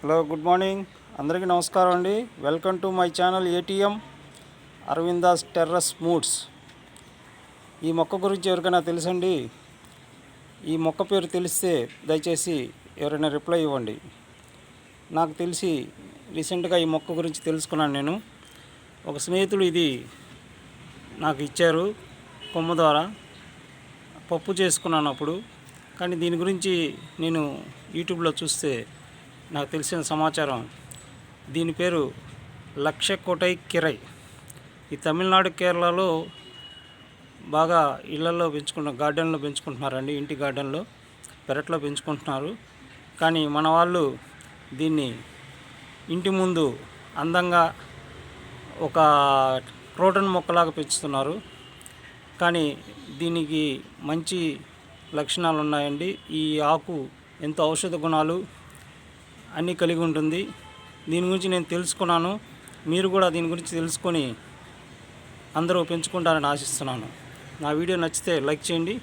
Hello, good morning. అందరికీ నమస్కారం అండి. Welcome to my channel ATM Aravindas terrace moods. ఈ మొక్క గురించి ఎవరికైనా తెలుసండి? ఈ మొక్క పేరు తెలిస్తే దయచేసి ఎవరైనా రిప్లై ఇవ్వండి. నాకు తెలిసి రీసెంట్గా ఈ మొక్క గురించి తెలుసుకున్నాను. నేను ఒక స్నేహితుడు ఇది నాకు ఇచ్చారు కొమ్మ ద్వారా. పప్పు చేసుకున్నాను అప్పుడు. కానీ దీని గురించి నేను యూట్యూబ్లో చూస్తే నాకు తెలిసిన సమాచారం, దీని పేరు లక్షకోటై కిరై. ఈ తమిళనాడు, కేరళలో బాగా ఇళ్లలో గార్డెన్లో పెంచుకుంటున్నారండి. ఇంటి గార్డెన్లో, పెరట్లో పెంచుకుంటున్నారు. కానీ మన వాళ్ళు దీన్ని ఇంటి ముందు అందంగా ఒక క్రోటన్ మొక్కలాగా పెంచుతున్నారు. కానీ దీనికి మంచి లక్షణాలు ఉన్నాయండి. ఈ ఆకు ఎంతో ఔషధ గుణాలు అన్నీ కలిగి ఉంటుంది. దీని గురించి నేను తెలుసుకున్నాను. మీరు కూడా దీని గురించి తెలుసుకొని అందరూ పెంచుకుంటారని ఆశిస్తున్నాను. నా వీడియో నచ్చితే లైక్ చేయండి.